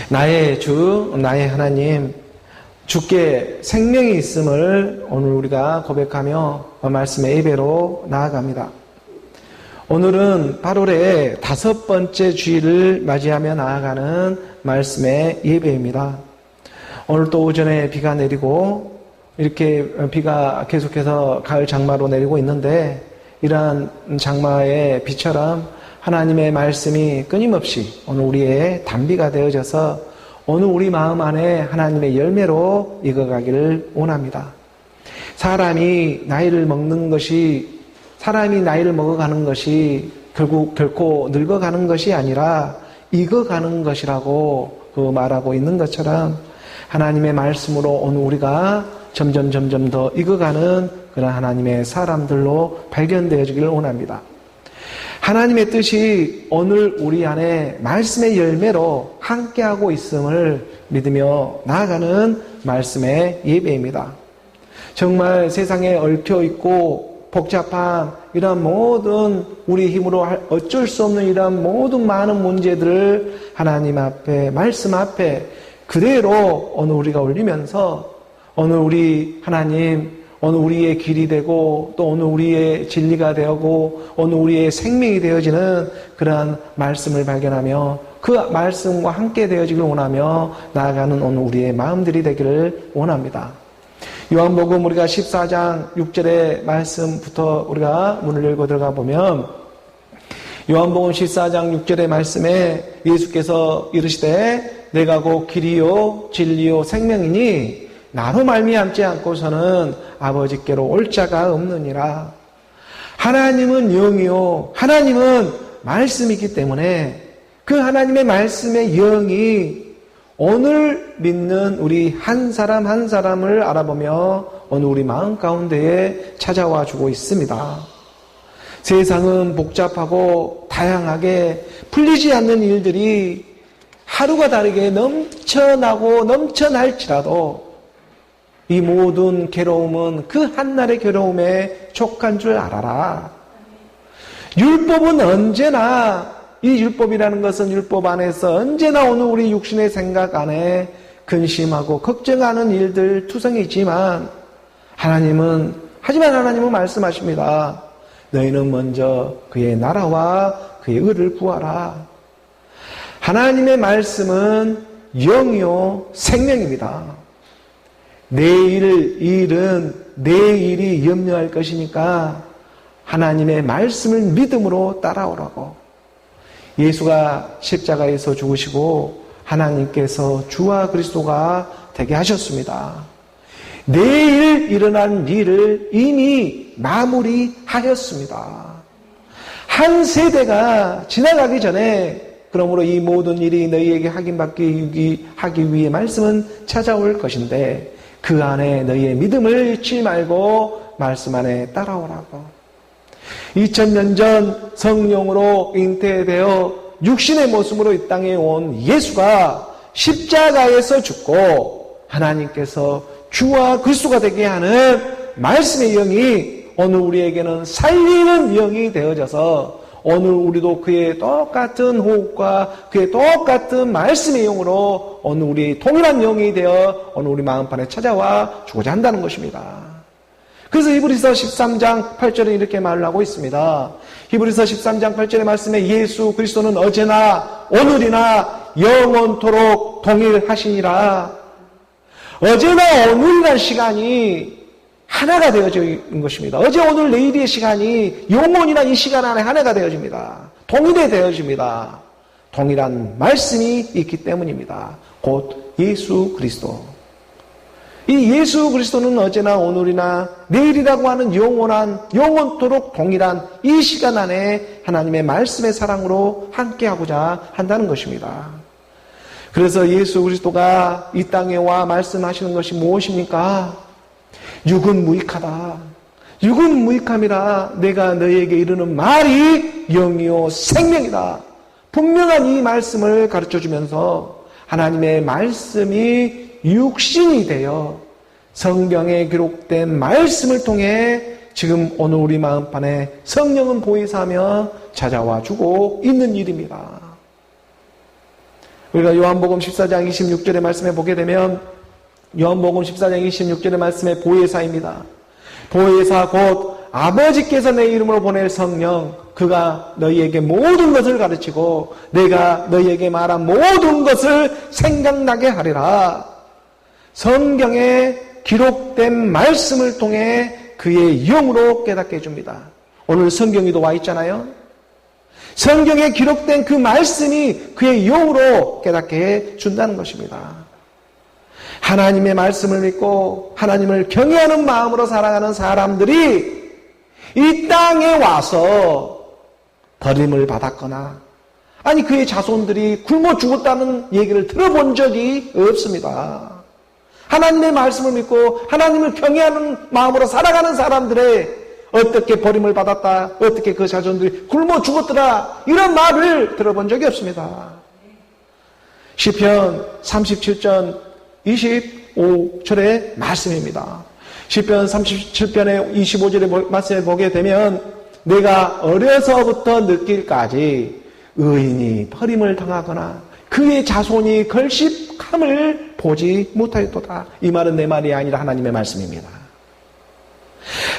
나의 주, 나의 하나님, 주께 생명이 있음을 오늘 우리가 고백하며 말씀의 예배로 나아갑니다. 오늘은 8월의 5번째 주일을 맞이하며 나아가는 말씀의 예배입니다. 오늘 또 오전에 비가 내리고 이렇게 비가 계속해서 가을 장마로 내리고 있는데, 이러한 장마의 비처럼 하나님의 말씀이 끊임없이 오늘 우리의 단비가 되어져서 오늘 우리 마음 안에 하나님의 열매로 익어가기를 원합니다. 사람이 나이를 먹어가는 것이 결코 늙어가는 것이 아니라 익어가는 것이라고 말하고 있는 것처럼, 하나님의 말씀으로 오늘 우리가 점점 더 익어가는 그런 하나님의 사람들로 발견되어지기를 원합니다. 하나님의 뜻이 오늘 우리 안에 말씀의 열매로 함께하고 있음을 믿으며 나아가는 말씀의 예배입니다. 정말 세상에 얽혀있고 복잡한 이런 모든 우리 힘으로 어쩔 수 없는 이런 모든 많은 문제들을 하나님 앞에, 말씀 앞에 그대로 오늘 우리가 올리면서 오늘 우리 하나님, 오늘 우리의 길이 되고 또 오늘 우리의 진리가 되고 오늘 우리의 생명이 되어지는 그러한 말씀을 발견하며 그 말씀과 함께 되어지길 원하며 나아가는 오늘 우리의 마음들이 되기를 원합니다. 요한복음 우리가 14장 6절의 말씀부터 우리가 문을 열고 들어가 보면, 요한복음 14장 6절의 말씀에 예수께서 이르시되 내가 곧 길이요 진리요 생명이니 나로 말미암지 않고서는 아버지께로 올 자가 없느니라. 하나님은 영이요, 하나님은 말씀이기 때문에 그 하나님의 말씀의 영이 오늘 믿는 우리 한 사람 한 사람을 알아보며 오늘 우리 마음 가운데에 찾아와 주고 있습니다. 세상은 복잡하고 다양하게 풀리지 않는 일들이 하루가 다르게 넘쳐나고 넘쳐날지라도 이 모든 괴로움은 그 한날의 괴로움에 족한 줄 알아라. 율법은 언제나, 이 율법이라는 것은 율법 안에서 언제나 오늘 우리 육신의 생각 안에 근심하고 걱정하는 일들 투성이지만, 하나님은 말씀하십니다. 너희는 먼저 그의 나라와 그의 의를 구하라. 하나님의 말씀은 영이요 생명입니다. 내일이 염려할 것이니까 하나님의 말씀을 믿음으로 따라오라고. 예수가 십자가에서 죽으시고 하나님께서 주와 그리스도가 되게 하셨습니다. 내일 일어날 일을 이미 마무리하였습니다. 한 세대가 지나가기 전에, 그러므로 이 모든 일이 너희에게 하기 위해 말씀은 찾아올 것인데 그 안에 너희의 믿음을 잃지 말고 말씀 안에 따라오라고. 2000년 전 성령으로 잉태되어 육신의 모습으로 이 땅에 온 예수가 십자가에서 죽고 하나님께서 주와 그리스도가 되게 하는 말씀의 영이 오늘 우리에게는 살리는 영이 되어져서 오늘 우리도 그의 똑같은 호흡과 그의 똑같은 말씀의 영으로 오늘 우리 동일한 영이 되어 오늘 우리 마음판에 찾아와 주고자 한다는 것입니다. 그래서 히브리서 13장 8절에 이렇게 말을 하고 있습니다. 히브리서 13장 8절의 말씀에 예수 그리스도는 어제나 오늘이나 영원토록 동일하시니라. 어제나 오늘이라는 시간이 하나가 되어져 있는 것입니다. 어제 오늘 내일의 시간이 영원이나 이 시간 안에 하나가 되어집니다. 동일해 되어집니다. 동일한 말씀이 있기 때문입니다. 곧 예수 그리스도. 이 예수 그리스도는 어제나 오늘이나 내일이라고 하는 영원토록 동일한 이 시간 안에 하나님의 말씀의 사랑으로 함께하고자 한다는 것입니다. 그래서 예수 그리스도가 이 땅에 와 말씀하시는 것이 무엇입니까? 육은 무익하다. 육은 무익함이라. 내가 너희에게 이르는 말이 영이요 생명이다. 분명한 이 말씀을 가르쳐주면서 하나님의 말씀이 육신이 되어 성경에 기록된 말씀을 통해 지금 오늘 우리 마음판에 성령은 보이사하며 찾아와 주고 있는 일입니다. 우리가 요한복음 14장 26절의 말씀에 보게 되면 요한복음 14장 26절의 말씀에 보혜사입니다. 보혜사 곧 아버지께서 내 이름으로 보낼 성령, 그가 너희에게 모든 것을 가르치고 내가 너희에게 말한 모든 것을 생각나게 하리라. 성경에 기록된 말씀을 통해 그의 영으로 깨닫게 해줍니다. 오늘 성경에도 와 있잖아요. 성경에 기록된 그 말씀이 그의 영으로 깨닫게 해준다는 것입니다. 하나님의 말씀을 믿고 하나님을 경외하는 마음으로 살아가는 사람들이 이 땅에 와서 버림을 받았거나 아니 그의 자손들이 굶어 죽었다는 얘기를 들어본 적이 없습니다. 하나님의 말씀을 믿고 하나님을 경외하는 마음으로 살아가는 사람들의 어떻게 버림을 받았다, 어떻게 그 자손들이 굶어 죽었더라, 이런 말을 들어본 적이 없습니다. 시편 37편 25절의 말씀입니다. 시편 37편의 25절의 말씀에 보게 되면 내가 어려서부터 느낄까지 의인이 버림을 당하거나 그의 자손이 걸식함을 보지 못하였도다. 이 말은 내 말이 아니라 하나님의 말씀입니다.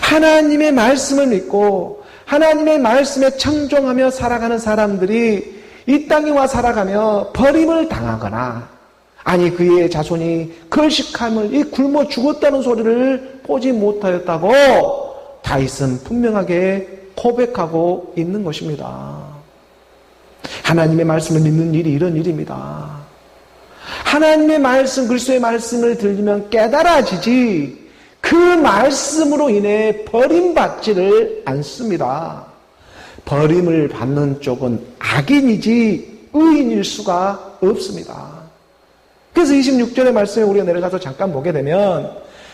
하나님의 말씀을 믿고 하나님의 말씀에 청종하며 살아가는 사람들이 이 땅에 와 살아가며 버림을 당하거나 아니 그의 자손이 걸식함을 이 굶어 죽었다는 소리를 보지 못하였다고 다윗은 분명하게 고백하고 있는 것입니다. 하나님의 말씀을 믿는 일이 이런 일입니다. 하나님의 말씀, 그리스도의 말씀을 들으면 깨달아지지 그 말씀으로 인해 버림받지를 않습니다. 버림을 받는 쪽은 악인이지 의인일 수가 없습니다. 그래서 26절의 말씀에 우리가 내려가서 잠깐 보게 되면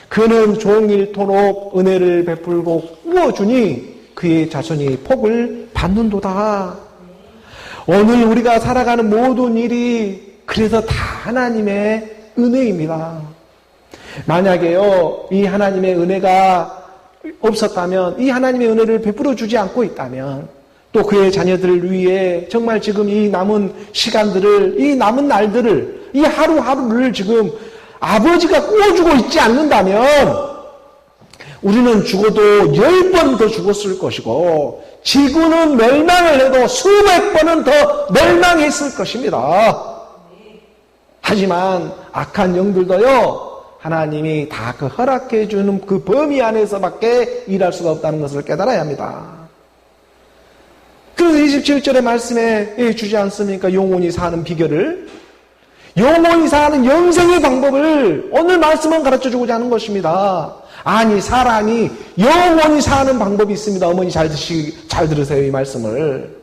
그는 종일토록 은혜를 베풀고 꾸어주니 그의 자손이 복을 받는도다. 오늘 우리가 살아가는 모든 일이 그래서 다 하나님의 은혜입니다. 만약에요, 이 하나님의 은혜가 없었다면, 이 하나님의 은혜를 베풀어 주지 않고 있다면, 또 그의 자녀들을 위해 정말 지금 이 남은 시간들을, 이 남은 날들을, 이 하루하루를 지금 아버지가 꾸어주고 있지 않는다면, 우리는 죽어도 10번 더 죽었을 것이고, 지구는 멸망을 해도 수백 번은 더 멸망했을 것입니다. 하지만 악한 영들도요, 하나님이 다 그 허락해 주는 그 범위 안에서밖에 일할 수가 없다는 것을 깨달아야 합니다. 그래서 27절의 말씀에 주지 않습니까? 영원히 사는 비결을, 영원히 사는 영생의 방법을 오늘 말씀은 가르쳐 주고자 하는 것입니다. 아니 사람이 영원히 사는 방법이 있습니다. 어머니 잘 들으세요. 이 말씀을.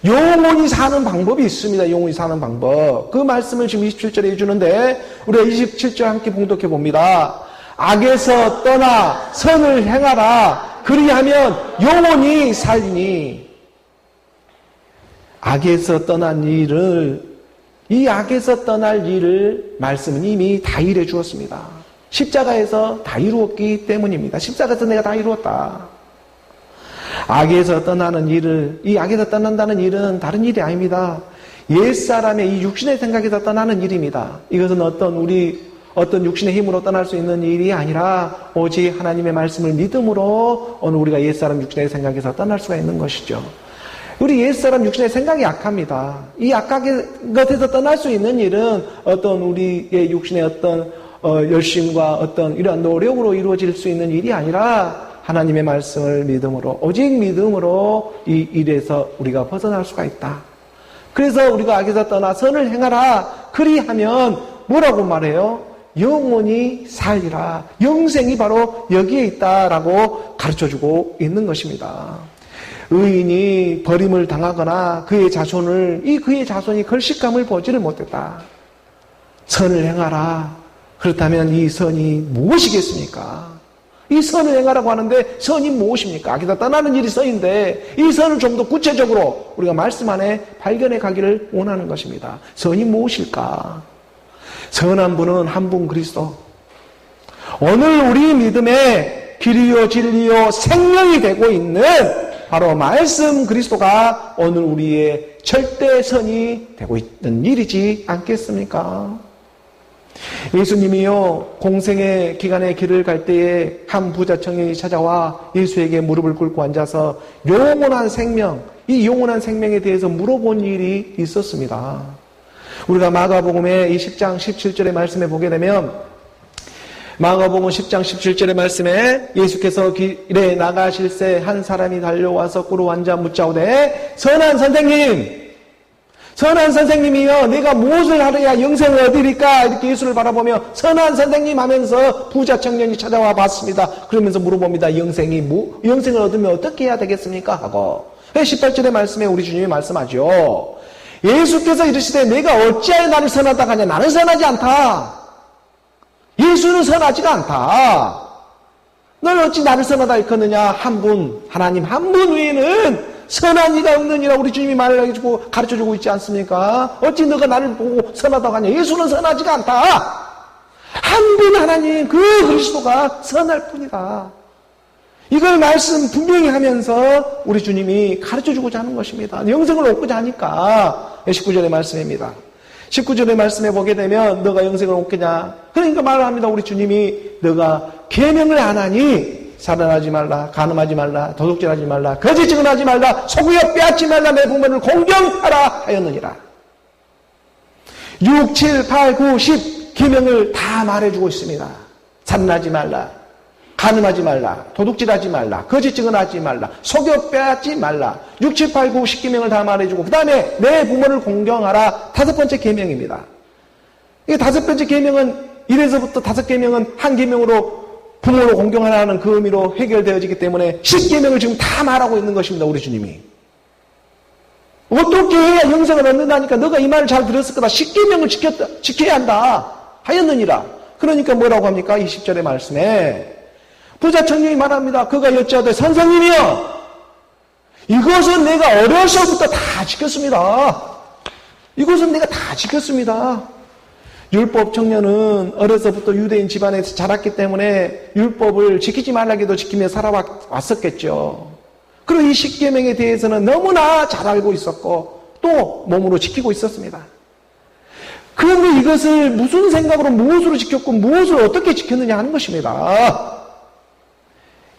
영원히 사는 방법이 있습니다. 영원히 사는 방법. 그 말씀을 지금 27절에 해주는데 우리가 27절 함께 봉독해 봅니다. 악에서 떠나 선을 행하라. 그리하면 영원히 살리니. 악에서 떠난 일을, 이 악에서 떠날 일을 말씀은 이미 다 일해 주었습니다. 십자가에서 다 이루었기 때문입니다. 십자가에서 내가 다 이루었다. 악에서 떠나는 일을, 이 악에서 떠난다는 일은 다른 일이 아닙니다. 옛사람의 이 육신의 생각에서 떠나는 일입니다. 이것은 어떤 육신의 힘으로 떠날 수 있는 일이 아니라 오직 하나님의 말씀을 믿음으로 오늘 우리가 옛사람 육신의 생각에서 떠날 수가 있는 것이죠. 우리 옛사람 육신의 생각이 약합니다. 이 악한 것에서 떠날 수 있는 일은 어떤 우리의 육신의 어떤 열심과 어떤 이러한 노력으로 이루어질 수 있는 일이 아니라 하나님의 말씀을 믿음으로, 오직 믿음으로 이 일에서 우리가 벗어날 수가 있다. 그래서 우리가 악에서 떠나 선을 행하라. 그리하면 뭐라고 말해요? 영원히 살리라. 영생이 바로 여기에 있다라고 가르쳐주고 있는 것입니다. 의인이 버림을 당하거나 그의 자손이 걸식감을 보지를 못했다. 선을 행하라. 그렇다면 이 선이 무엇이겠습니까? 이 선을 행하라고 하는데 선이 무엇입니까? 악에서 떠나는 일이 선인데 이 선을 좀 더 구체적으로 우리가 말씀 안에 발견해 가기를 원하는 것입니다. 선이 무엇일까? 선한 분은 한 분 그리스도. 오늘 우리 믿음의 길이요 진리요 생명이 되고 있는 바로 말씀 그리스도가 오늘 우리의 절대선이 되고 있는 일이지 않겠습니까? 예수님이요, 공생의 기간에 길을 갈 때에 한 부자 청년이 찾아와 예수에게 무릎을 꿇고 앉아서 영원한 생명, 이 영원한 생명에 대해서 물어본 일이 있었습니다. 우리가 마가복음의 이 10장 17절의 말씀에 보게 되면, 마가복음 10장 17절의 말씀에 예수께서 길에 나가실새 한 사람이 달려와서 꿇어 앉아 묻자오되, 선한 선생님이여, 내가 무엇을 하려야 영생을 얻으리까? 이렇게 예수를 바라보며 선한 선생님 하면서 부자 청년이 찾아와 봤습니다. 그러면서 물어봅니다. 영생을 얻으면 어떻게 해야 되겠습니까? 하고 18절의 말씀에 우리 주님이 말씀하죠. 예수께서 이르시되 내가 어찌하여 나를 선하다 하냐? 나는 선하지 않다. 예수는 선하지가 않다. 널 어찌 나를 선하다 일컫느냐? 하나님 한 분 외에는 선한 이가 없느니라 우리 주님이 말을 해주고 가르쳐주고 있지 않습니까? 어찌 너가 나를 보고 선하다고 하냐? 예수는 선하지가 않다. 한 분 하나님 그 그리스도가 선할 뿐이다. 이걸 말씀 분명히 하면서 우리 주님이 가르쳐주고자 하는 것입니다. 영생을 얻고자 하니까 19절의 말씀입니다. 19절의 말씀에 보게 되면 너가 영생을 얻겠냐? 그러니까 말을 합니다. 우리 주님이 너가 계명을 안 하니 살인하지 말라, 간음하지 말라, 도둑질하지 말라, 거짓 증언하지 말라, 소구여 빼앗지 말라, 내 부모를 공경하라 하였느니라. 6, 7, 8, 9, 10 계명을 다 말해주고 있습니다. 살인하지 말라, 간음하지 말라, 도둑질하지 말라, 거짓 증언하지 말라, 소구여 빼앗지 말라. 6, 7, 8, 9, 10 계명을 다 말해주고 그 다음에 내 부모를 공경하라. 5번째 계명입니다. 이 5번째 계명은 1에서부터 5계명은 한 계명으로 부모로 공경하라는 그 의미로 해결되어지기 때문에 10계명을 지금 다 말하고 있는 것입니다. 우리 주님이. 어떻게 해야 영생을 얻는다니까 너가 이 말을 잘 들었을 거다. 10계명을 지켜야 한다 하였느니라. 그러니까 뭐라고 합니까? 20절의 말씀에 부자 청년이 말합니다. 그가 여짜오되 선생님이여, 이것은 내가 어려서부터 다 지켰습니다. 이것은 내가 다 지켰습니다. 율법 청년은 어려서부터 유대인 집안에서 자랐기 때문에 율법을 지키지 말라기도 지키며 살아왔었겠죠. 그리고 이 10계명에 대해서는 너무나 잘 알고 있었고 또 몸으로 지키고 있었습니다. 그런데 이것을 무슨 생각으로 무엇으로 지켰고 무엇을 어떻게 지켰느냐 하는 것입니다.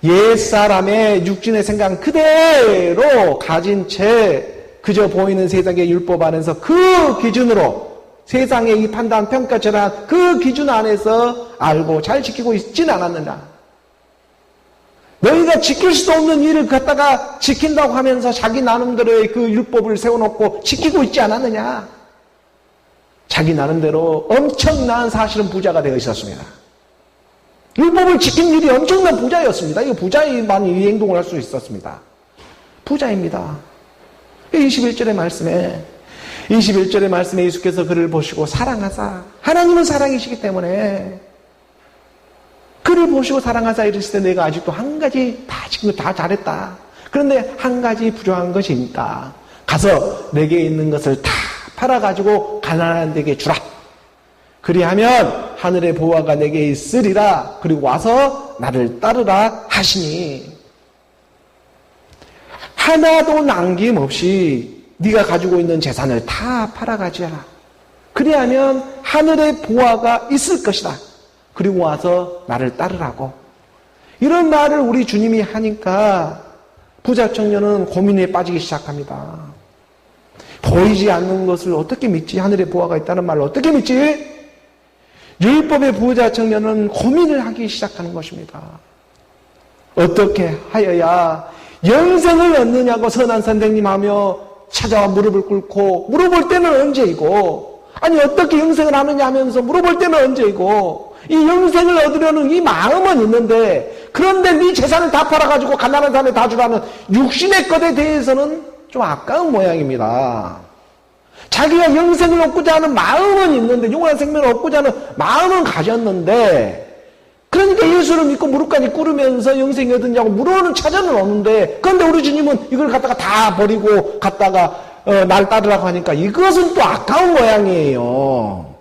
옛사람의 육신의 생각 그대로 가진 채 그저 보이는 세상의 율법 안에서 그 기준으로 세상의 이 판단, 평가처럼 그 기준 안에서 알고 잘 지키고 있지는 않았느냐. 너희가 지킬 수도 없는 일을 갖다가 지킨다고 하면서 자기 나름대로의 그 율법을 세워놓고 지키고 있지 않았느냐. 자기 나름대로 엄청난 사실은 부자가 되어 있었습니다. 율법을 지킨 일이 엄청난 부자였습니다. 이거 부자만 이 행동을 할 수 있었습니다. 부자입니다. 21절의 말씀에 예수께서 그를 보시고 사랑하사, 하나님은 사랑이시기 때문에 그를 보시고 사랑하사 이르시되 내가 아직도 한 가지 다 지킨 거 다 잘했다. 그런데 한 가지 부족한 것이 있다. 가서 내게 있는 것을 다 팔아가지고 가난한 데게 주라. 그리하면 하늘의 보화가 내게 있으리라. 그리고 와서 나를 따르라 하시니, 하나도 남김없이 네가 가지고 있는 재산을 다 팔아가지라. 그리하면 하늘의 보화가 있을 것이다. 그리고 와서 나를 따르라고. 이런 말을 우리 주님이 하니까 부자 청년은 고민에 빠지기 시작합니다. 보이지 않는 것을 어떻게 믿지? 하늘의 보화가 있다는 말을 어떻게 믿지? 율법의 부자 청년은 고민을 하기 시작하는 것입니다. 어떻게 하여야 영생을 얻느냐고 선한 선생님 하며 찾아와 무릎을 꿇고, 물어볼 때는 언제이고, 아니 어떻게 영생을 하느냐 하면서 물어볼 때는 언제이고, 이 영생을 얻으려는 이 마음은 있는데, 그런데 네 재산을 다 팔아가지고 가난한 사람에 다 주라는 육신의 것에 대해서는 좀 아까운 모양입니다. 자기가 영생을 얻고자 하는 마음은 있는데, 영원한 생명을 얻고자 하는 마음은 가졌는데, 그러니까 예수를 믿고 무릎까지 꿇으면서 영생이 얻었냐고 물어오는 차전은 없는데, 그런데 우리 주님은 이걸 갖다가 다 버리고 갔다가 날 따르라고 하니까 이것은 또 아까운 모양이에요.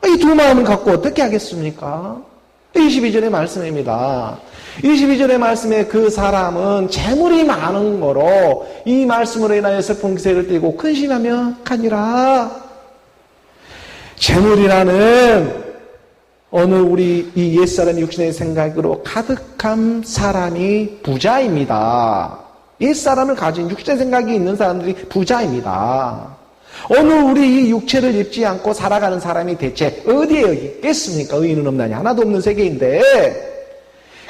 이 두 마음을 갖고 어떻게 하겠습니까? 22절의 말씀입니다. 22절의 말씀에 그 사람은 재물이 많은 거로 이 말씀으로 인하여 슬픈 기색을 띠고 근심하며 가니라. 재물이라는 어느 우리 이 옛사람 육신의 생각으로 가득한 사람이 부자입니다. 옛사람을 가진 육신의 생각이 있는 사람들이 부자입니다. 어느 우리 이 육체를 입지 않고 살아가는 사람이 대체 어디에 있겠습니까? 의인은 없나니 하나도 없는 세계인데,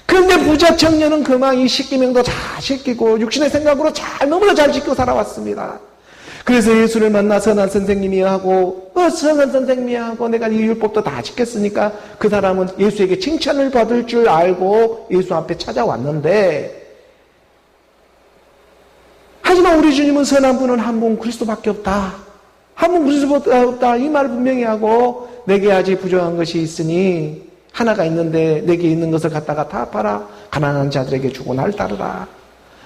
그런데 부자 청년은 그만 이 십계명도 잘 지키고 육신의 생각으로 너무나 잘 지키고 살아왔습니다. 그래서 예수를 만나 선한 선생님이 하고 선한 선생님이 하고 내가 이 율법도 다 지켰으니까 그 사람은 예수에게 칭찬을 받을 줄 알고 예수 앞에 찾아왔는데, 하지만 우리 주님은 선한 분은 한 분 그리스도밖에 없다. 한 분 그리스도밖에 없다. 이 말을 분명히 하고 내게 아직 부족한 것이 있으니 하나가 있는데 내게 있는 것을 갖다가 다 팔아 가난한 자들에게 주고 날 따르라.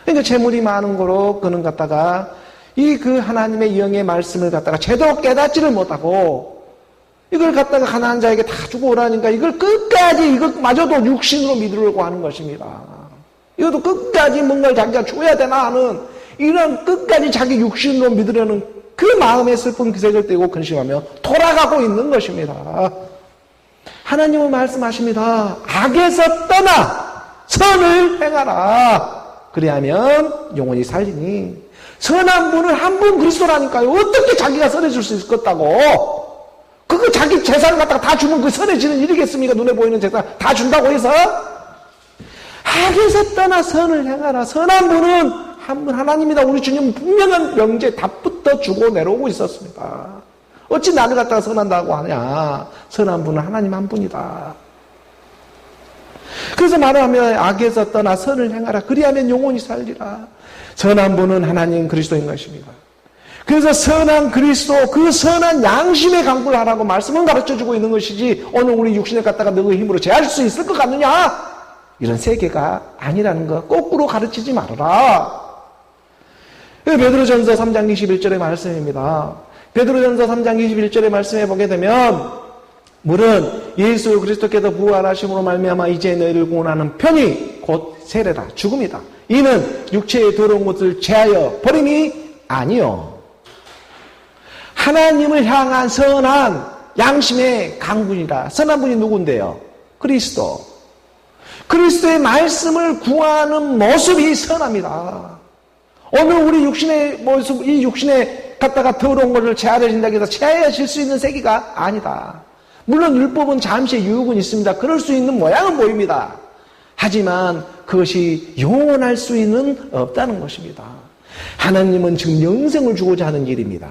그러니까 재물이 많은 거로 그는 갖다가 그 하나님의 영의 말씀을 갖다가 제대로 깨닫지를 못하고 이걸 갖다가 가난한 자에게 다 주고 오라니까 이걸 끝까지 이것마저도 육신으로 믿으려고 하는 것입니다. 이것도 끝까지 뭔가를 자기가 줘야 되나 하는 이런 끝까지 자기 육신으로 믿으려는 그 마음의 슬픈 기색을 띠고 근심하며 돌아가고 있는 것입니다. 하나님은 말씀하십니다. 악에서 떠나 선을 행하라. 그리하면 영원히 살리니. 선한 분은 한 분 그리스도라니까요. 어떻게 자기가 선해질 수 있을 것다고? 그거 자기 재산을 갖다가 다 주면 그 선해지는 일이겠습니까? 눈에 보이는 재산 다 준다고 해서? 악에서 떠나 선을 행하라. 선한 분은 한 분 하나님이다. 우리 주님은 분명한 명제 답부터 주고 내려오고 있었습니다. 어찌 나를 갖다가 선한다고 하냐. 선한 분은 하나님 한 분이다. 그래서 말하면 악에서 떠나 선을 행하라. 그리하면 영원히 살리라. 선한 분은 하나님 그리스도인 것입니다. 그래서 선한 그리스도, 그 선한 양심의 강구를 하라고 말씀은 가르쳐주고 있는 것이지 오늘 우리 육신을 갖다가 너의 힘으로 제할 수 있을 것 같느냐? 이런 세계가 아니라는 거 거꾸로 가르치지 말아라. 베드로전서 3장 21절의 말씀입니다. 베드로전서 3장 21절의 말씀에 보게 되면 물은 예수 그리스도께서 부활하심으로 말미암아 이제 너희를 구원하는 편이 곧 세례다. 죽음이다. 이는 육체의 더러운 것을 제하여 버림이 아니요. 하나님을 향한 선한 양심의 강군이라. 선한 분이 누군데요? 그리스도. 그리스도의 말씀을 구하는 모습이 선합니다. 오늘 우리 육신의 모습, 이 육신에 갖다가 더러운 것을 제하려진다고 해서 제하여질 수 있는 세계가 아니다. 물론 율법은 잠시의 유혹은 있습니다. 그럴 수 있는 모양은 보입니다. 하지만 그것이 영원할 수 있는 없다는 것입니다. 하나님은 지금 영생을 주고자 하는 일입니다.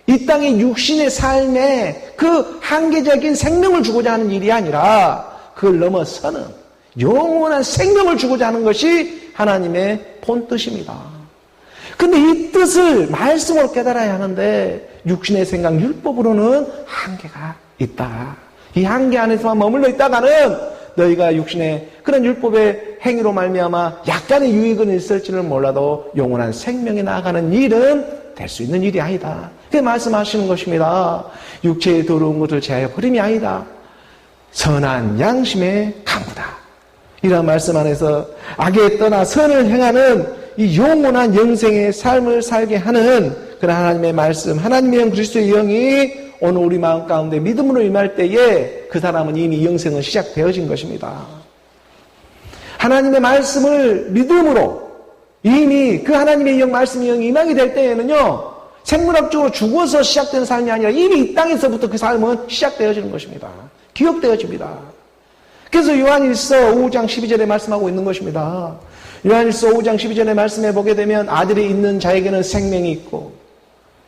이 땅의 육신의 삶에 그 한계적인 생명을 주고자 하는 일이 아니라 그걸 넘어서는 영원한 생명을 주고자 하는 것이 하나님의 본뜻입니다. 근데 이 뜻을 말씀으로 깨달아야 하는데 육신의 생각, 율법으로는 한계가 있다. 이 한계 안에서만 머물러 있다가는 너희가 육신의 그런 율법의 행위로 말미암아 약간의 유익은 있을지는 몰라도 영원한 생명에 나아가는 일은 될 수 있는 일이 아니다. 그게 말씀하시는 것입니다. 육체의 더러운 것을 제하여 버림이 아니다. 선한 양심의 강구다. 이런 말씀 안에서 악에 떠나 선을 행하는 이 영원한 영생의 삶을 살게 하는 그런 하나님의 말씀, 하나님의 영 그리스도의 영이 오늘 우리 마음 가운데 믿음으로 임할 때에 그 사람은 이미 영생은 시작되어진 것입니다. 하나님의 말씀을 믿음으로 이미 그 하나님의 영, 말씀의 영이 임하게 될 때에는요, 생물학적으로 죽어서 시작되는 삶이 아니라 이미 이 땅에서부터 그 삶은 시작되어지는 것입니다. 기억되어집니다. 그래서 요한일서 5장 12절에 말씀하고 있는 것입니다. 요한일서 5장 12절의 말씀에 보게 되면 아들이 있는 자에게는 생명이 있고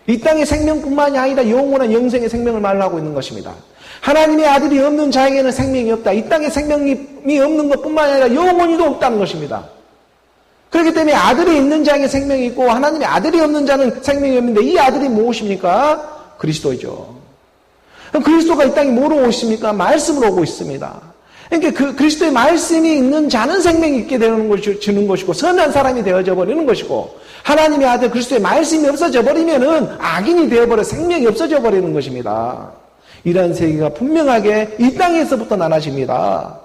이 땅의 생명뿐만이 아니라 영원한 영생의 생명을 말하고 있는 것입니다. 하나님의 아들이 없는 자에게는 생명이 없다. 이 땅에 생명이 없는 것뿐만 아니라 영원히도 없다는 것입니다. 그렇기 때문에 아들이 있는 자에게 생명이 있고 하나님의 아들이 없는 자는 생명이 없는데 이 아들이 무엇입니까? 그리스도이죠. 그리스도가 이 땅에 뭐로 오십니까? 말씀으로 오고 있습니다. 그러니까 그 그리스도의 말씀이 있는 자는 생명이 있게 되는 것이 주는 것이고 선한 사람이 되어져 버리는 것이고 하나님의 아들 그리스도의 말씀이 없어져 버리면은 악인이 되어버려 생명이 없어져 버리는 것입니다. 이러한 세계가 분명하게 이 땅에서부터 나눠집니다.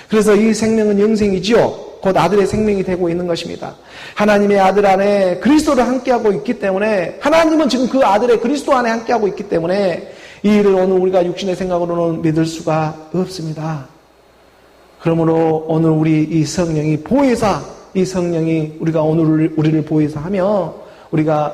그래서 이 생명은 영생이지요. 곧 아들의 생명이 되고 있는 것입니다. 하나님의 아들 안에 그리스도를 함께하고 있기 때문에, 하나님은 지금 그 아들의 그리스도 안에 함께하고 있기 때문에 이 일을 오늘 우리가 육신의 생각으로는 믿을 수가 없습니다. 그러므로 오늘 우리 이 성령이 보혜사, 이 성령이 우리가 오늘 우리를 보혜사하며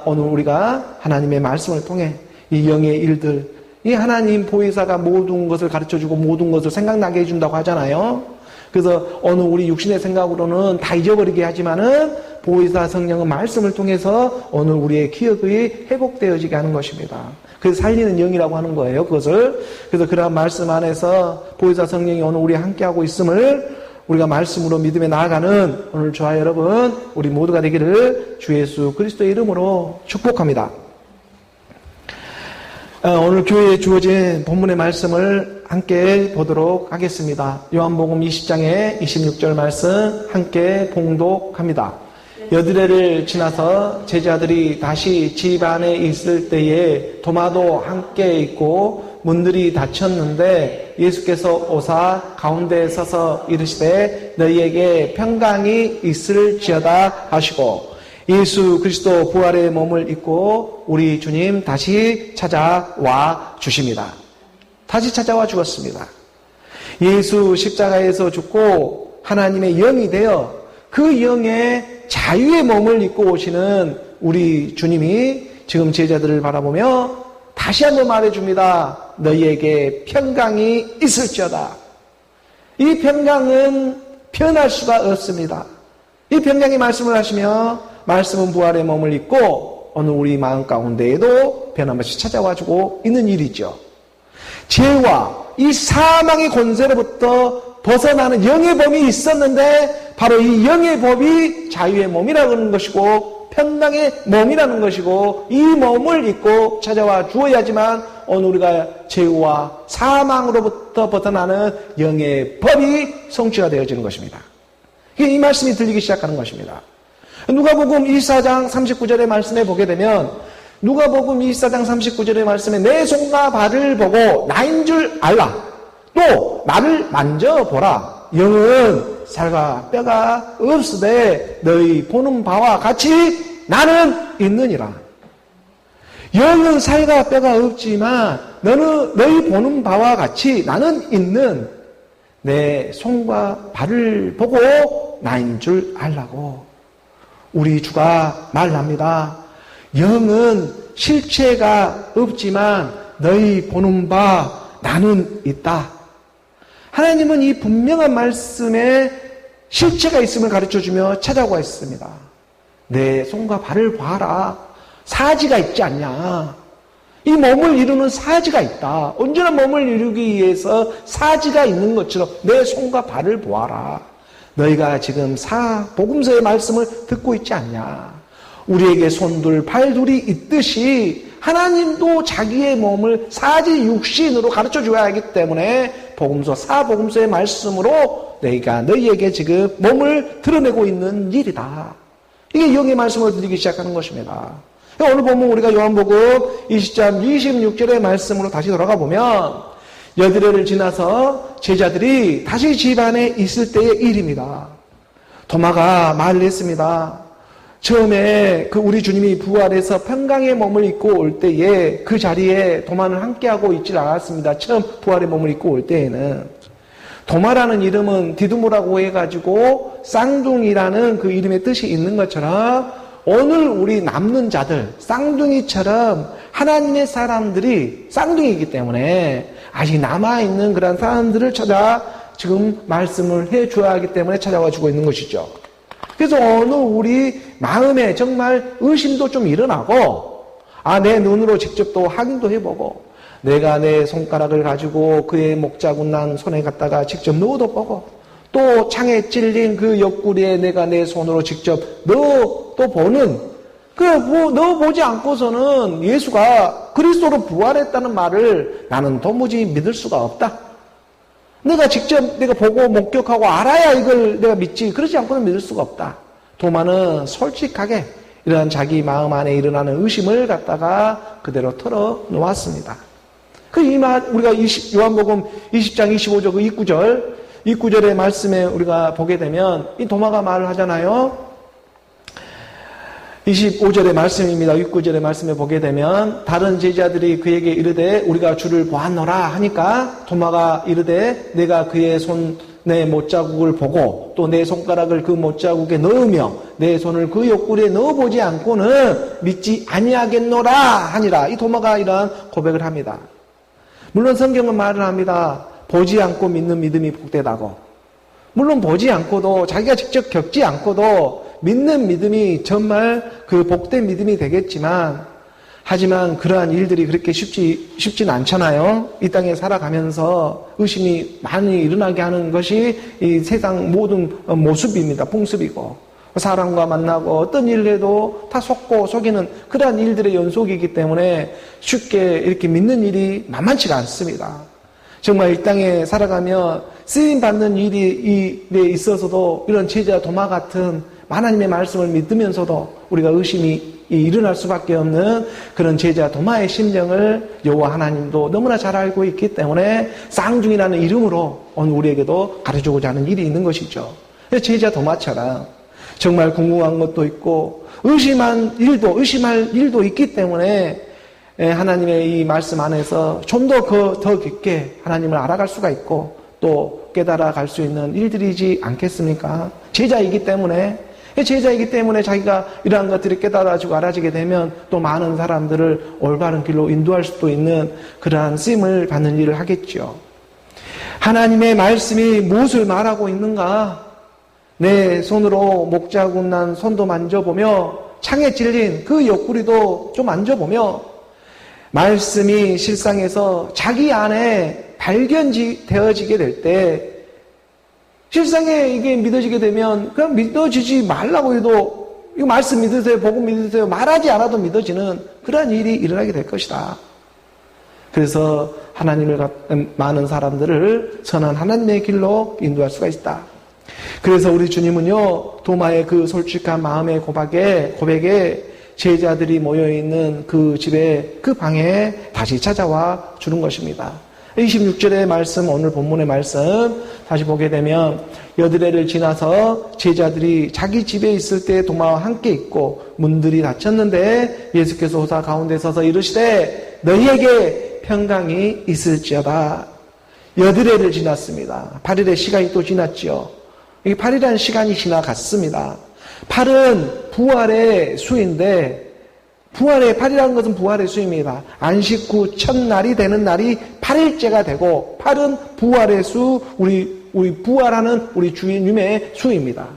오늘 우리가 하나님의 말씀을 통해 이 영의 일들, 이 하나님 보혜사가 모든 것을 가르쳐주고 모든 것을 생각나게 해준다고 하잖아요. 그래서 오늘 우리 육신의 생각으로는 다 잊어버리게 하지만은 보혜사 성령은 말씀을 통해서 오늘 우리의 기억이 회복되어지게 하는 것입니다. 그래서 살리는 영이라고 하는 거예요, 그것을. 그래서 그러한 말씀 안에서 보혜사 성령이 오늘 우리 함께하고 있음을 우리가 말씀으로 믿음에 나아가는 오늘 저와 여러분, 우리 모두가 되기를 주 예수 그리스도의 이름으로 축복합니다. 오늘 교회에 주어진 본문의 말씀을 함께 보도록 하겠습니다. 요한복음 20장의 26절 말씀 함께 봉독합니다. 여드레를 지나서 제자들이 다시 집 안에 있을 때에 도마도 함께 있고 문들이 닫혔는데 예수께서 오사 가운데에 서서 이르시되 너희에게 평강이 있을지어다 하시고 예수 그리스도 부활의 몸을 입고 우리 주님 다시 찾아와 주십니다. 다시 찾아와 주었습니다. 예수 십자가에서 죽고 하나님의 영이 되어 그 영의 자유의 몸을 입고 오시는 우리 주님이 지금 제자들을 바라보며 다시 한번 말해줍니다. 너희에게 평강이 있을지어다. 이 평강은 변할 수가 없습니다. 이 평강의 말씀을 하시며 말씀은 부활의 몸을 입고 오늘 우리 마음 가운데에도 변함없이 찾아와주고 있는 일이죠. 죄와 이 사망의 권세로부터 벗어나는 영의 법이 있었는데 바로 이 영의 법이 자유의 몸이라는 것이고 평강의 몸이라는 것이고 이 몸을 입고 찾아와 주어야지만 오늘 우리가 죄와 사망으로부터 벗어나는 영의 법이 성취가 되어지는 것입니다. 이 말씀이 들리기 시작하는 것입니다. 누가복음 24장 39절의 말씀에 보게 되면 누가복음 24장 39절의 말씀에 내 손과 발을 보고 나인 줄 알라. 또 나를 만져보라. 영은 살과 뼈가 없으되 너희 보는 바와 같이 나는 있느니라. 영은 살과 뼈가 없지만 너희 보는 바와 같이 나는 있는 내 손과 발을 보고 나인 줄 알라고 우리 주가 말합니다. 영은 실체가 없지만 너희 보는 바 나는 있다. 하나님은 이 분명한 말씀에 실체가 있음을 가르쳐주며 찾아오고 있습니다. 내 손과 발을 봐라. 사지가 있지 않냐. 이 몸을 이루는 사지가 있다. 언제나 몸을 이루기 위해서 사지가 있는 것처럼 내 손과 발을 보아라. 너희가 지금 복음서의 말씀을 듣고 있지 않냐. 우리에게 손둘 발둘이 있듯이 하나님도 자기의 몸을 사지 육신으로 가르쳐줘야 하기 때문에 복음서의 말씀으로 너희에게 지금 몸을 드러내고 있는 일이다. 이게 영의 말씀을 드리기 시작하는 것입니다. 오늘 보면 우리가 요한복음 20장 26절의 말씀으로 다시 돌아가 보면 여드레를 지나서 제자들이 다시 집 안에 있을 때의 일입니다. 도마가 말을 했습니다. 처음에 우리 주님이 부활해서 평강의 몸을 입고 올 때에 그 자리에 도마는 함께하고 있질 않았습니다. 처음 부활의 몸을 입고 올 때에는. 도마라는 이름은 디두모라고 해가지고 쌍둥이라는 그 이름의 뜻이 있는 것처럼 오늘 우리 남는 자들, 쌍둥이처럼 하나님의 사람들이 쌍둥이이기 때문에 아직 남아있는 그런 사람들을 찾아 지금 말씀을 해줘야 하기 때문에 찾아와 주고 있는 것이죠. 그래서 오늘 우리 마음에 정말 의심도 좀 일어나고 내 눈으로 직접 또 확인도 해보고 내가 내 손가락을 가지고 그의 목자군난 손에 갖다가 직접 넣어도 보고 또 창에 찔린 그 옆구리에 내가 내 손으로 직접 또 보는 넣어보지 않고서는 예수가 그리스도로 부활했다는 말을 나는 도무지 믿을 수가 없다. 내가 직접 내가 보고 목격하고 알아야 이걸 내가 믿지. 그렇지 않고는 믿을 수가 없다. 도마는 솔직하게 이러한 자기 마음 안에 일어나는 의심을 갖다가 그대로 털어놓았습니다. 우리가 요한복음 20장 25절 그 29절 이 구절의 말씀에 우리가 보게 되면 이 도마가 말을 하잖아요. 25절의 말씀입니다. 6구절의 말씀에 보게 되면 다른 제자들이 그에게 이르되 우리가 주를 보았노라 하니까 도마가 이르되 내가 그의 내 못자국을 보고 또 내 손가락을 그 못자국에 넣으며 내 손을 그 옆구리에 넣어보지 않고는 믿지 아니하겠노라 하니라. 이 도마가 이러한 고백을 합니다. 물론 성경은 말을 합니다. 보지 않고 믿는 믿음이 복되다고. 물론 보지 않고도 자기가 직접 겪지 않고도 믿는 믿음이 정말 그 복된 믿음이 되겠지만 하지만 그러한 일들이 그렇게 쉽진 않잖아요. 이 땅에 살아가면서 의심이 많이 일어나게 하는 것이 이 세상 모든 모습입니다. 풍습이고 사람과 만나고 어떤 일을 해도 다 속고 속이는 그러한 일들의 연속이기 때문에 쉽게 이렇게 믿는 일이 만만치가 않습니다. 정말 이 땅에 살아가며 쓰임받는 일에 있어서도 이런 제자 도마 같은 하나님의 말씀을 믿으면서도 우리가 의심이 일어날 수밖에 없는 그런 제자 도마의 심정을 여호와 하나님도 너무나 잘 알고 있기 때문에 쌍중이라는 이름으로 오늘 우리에게도 가르쳐주고자 하는 일이 있는 것이죠. 제자 도마처럼 정말 궁금한 것도 있고 의심할 일도 있기 때문에 하나님의 이 말씀 안에서 좀 더 깊게 하나님을 알아갈 수가 있고 또 깨달아 갈 수 있는 일들이지 않겠습니까? 제자이기 때문에 자기가 이러한 것들이 깨달아지고 알아지게 되면 또 많은 사람들을 올바른 길로 인도할 수도 있는 그러한 쓰임을 받는 일을 하겠죠. 하나님의 말씀이 무엇을 말하고 있는가? 내 손으로 목자국 난 손도 만져보며 창에 찔린 그 옆구리도 좀 만져보며 말씀이 실상에서 자기 안에 발견되어지게 될 때 실상에 이게 믿어지게 되면 그냥 믿어지지 말라고 해도 이거 말씀 믿으세요, 복음 믿으세요 말하지 않아도 믿어지는 그러한 일이 일어나게 될 것이다. 그래서 하나님을 많은 사람들을 선한 하나님의 길로 인도할 수가 있다. 그래서 우리 주님은요 도마의 그 솔직한 마음의 고백에 제자들이 모여있는 그 집에 그 방에 다시 찾아와 주는 것입니다. 26절의 말씀, 오늘 본문의 말씀 다시 보게 되면 여드레를 지나서 제자들이 자기 집에 있을 때 도마와 함께 있고 문들이 닫혔는데 예수께서 호사 가운데 서서 이르시되 너희에게 평강이 있을지어다. 여드레를 지났습니다. 8일의 시간이 또 지났지요. 이 8일이라는 시간이 지나갔습니다. 8은 부활의 수인데 8이라는 것은 부활의 수입니다. 안식 후 첫날이 되는 날이 8일째가 되고 8은 부활의 수, 우리 부활하는 우리 주님의 수입니다.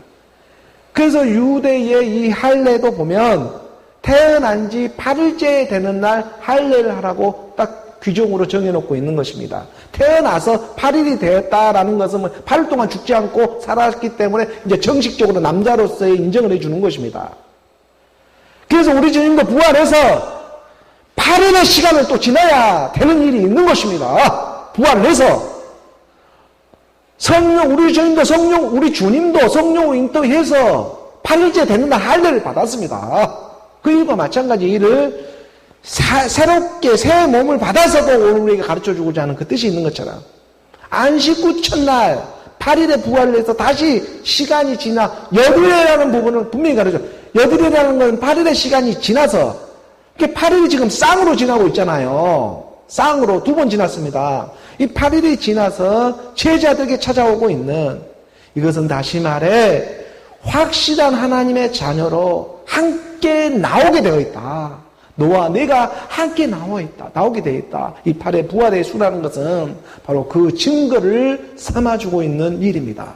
그래서 유대의 이 할례도 보면 태어난 지 8일째 되는 날 할례를 하라고 딱 규정으로 정해놓고 있는 것입니다. 태어나서 8일이 되었다라는 것은 8일 동안 죽지 않고 살았기 때문에 이제 정식적으로 남자로서의 인정을 해주는 것입니다. 그래서 우리 주님도 부활해서 8일의 시간을 또 지나야 되는 일이 있는 것입니다. 부활을 해서 우리 주님도 성령으로 인도해서 8일째 되는 날 할례를 받았습니다. 그 일과 마찬가지 일을 새롭게 새 몸을 받아서도 우리에게 가르쳐주고자 하는 그 뜻이 있는 것처럼 안식 후 첫날 8일에 부활을 해서 다시 시간이 지나 여드레라는 부분을 분명히 가르쳐요. 여드레라는 건 8일의 시간이 지나서 이게 8일이 지금 쌍으로 지나고 있잖아요. 쌍으로 2번 지났습니다. 이 8일이 지나서 제자들에게 찾아오고 있는 이것은 다시 말해 확실한 하나님의 자녀로 함께 나오게 되어 있다. 너와 내가 함께 나오게 되어 있다. 이 8의 부활의 수라는 것은 바로 그 증거를 삼아주고 있는 일입니다.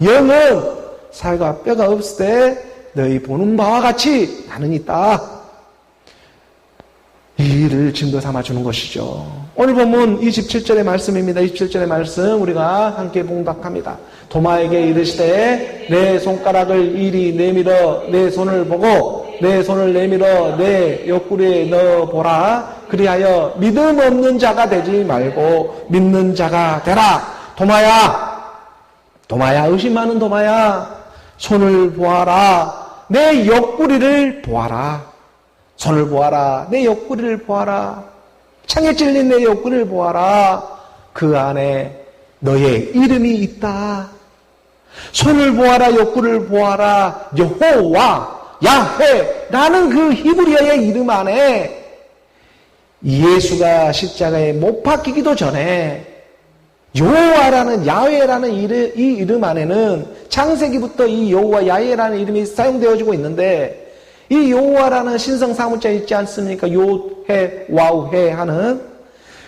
영은 살과 뼈가 없을 때 너희 보는 바와 같이 나는 있다. 이 일을 증거 삼아주는 것이죠. 오늘 본문 27절의 말씀입니다. 27절의 말씀 우리가 함께 봉독합니다. 도마에게 이르시되 내 손가락을 이리 내밀어 내 손을 보고 내 손을 내밀어 내 옆구리에 넣어보라. 그리하여 믿음 없는 자가 되지 말고 믿는 자가 되라. 도마야 의심 많은 도마야 손을 보아라. 내 옆구리를 보아라. 손을 보아라. 내 옆구리를 보아라. 창에 찔린 내 옆구리를 보아라. 그 안에 너의 이름이 있다. 손을 보아라, 옆구리를 보아라, 여호와, 야훼라는 그 히브리어의 이름 안에 예수가 십자가에 못 박히기도 전에 여호와라는 야훼라는 이 이름 안에는 창세기부터 이 여호와 야훼라는 이름이 사용되어지고 있는데 이 여호와라는 신성 사문자 있지 않습니까? 요해 와우해 하는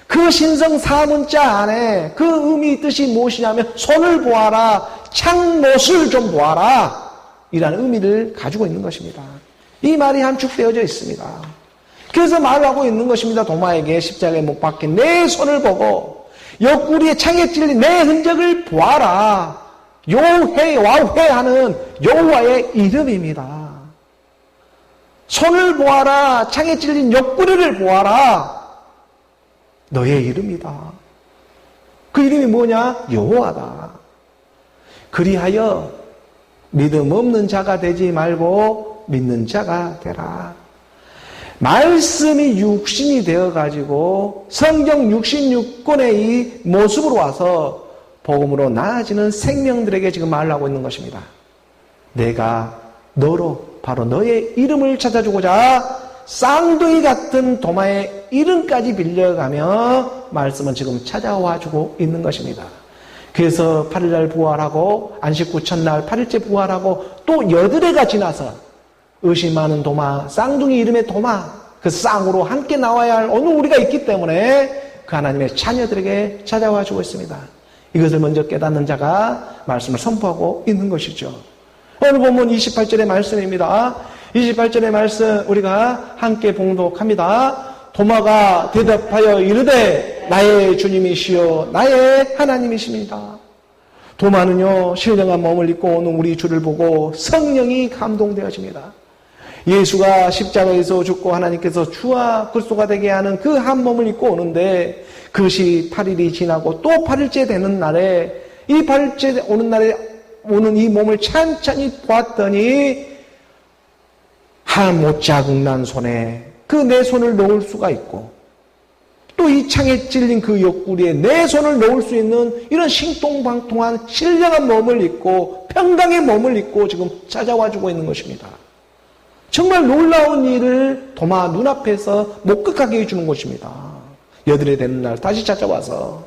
그 신성 사문자 안에 그 의미 뜻이 무엇이냐면 손을 보아라, 창못을 좀 보아라 이라는 의미를 가지고 있는 것입니다. 이 말이 함축되어져 있습니다. 그래서 말하고 있는 것입니다. 도마에게 십자가에 못 박힌 내 손을 보고 옆구리에 창에 찔린 내 흔적을 보아라. 요해 와우해 하는 여호와의 이름입니다. 손을 보아라. 창에 찔린 옆구리를 보아라. 너의 이름이다. 그 이름이 뭐냐? 여호와다. 그리하여 믿음 없는 자가 되지 말고 믿는 자가 되라. 말씀이 육신이 되어가지고 성경 66권의 이 모습으로 와서 복음으로 나아지는 생명들에게 지금 말하고 있는 것입니다. 내가 너로 바로 너의 이름을 찾아주고자 쌍둥이 같은 도마의 이름까지 빌려가며 말씀은 지금 찾아와주고 있는 것입니다. 그래서 8일날 부활하고 안식구 첫날 8일째 부활하고 또 여드레가 지나서 의심 많은 도마, 쌍둥이 이름의 도마, 그 쌍으로 함께 나와야 할 오늘 우리가 있기 때문에 그 하나님의 자녀들에게 찾아와 주고 있습니다. 이것을 먼저 깨닫는 자가 말씀을 선포하고 있는 것이죠. 오늘 본문 28절의 말씀입니다. 28절의 말씀 우리가 함께 봉독합니다. 도마가 대답하여 이르되 나의 주님이시여 나의 하나님이십니다. 도마는요 신령한 몸을 입고 오는 우리 주를 보고 성령이 감동되어집니다. 예수가 십자가에서 죽고 하나님께서 주와 그리스도가 되게 하는 그 한 몸을 입고 오는데 그것이 8일이 지나고 또 8일째 되는 날에 이 8일째 오는 날에 오는 이 몸을 찬찬히 보았더니 한 못자국난 손에 그 내 손을 놓을 수가 있고 또 이 창에 찔린 그 옆구리에 내 손을 놓을 수 있는 이런 신통방통한 신령한 몸을 입고 평강의 몸을 입고 지금 찾아와주고 있는 것입니다. 정말 놀라운 일을 도마 눈앞에서 목격하게 해주는 것입니다. 여드레 되는 날 다시 찾아와서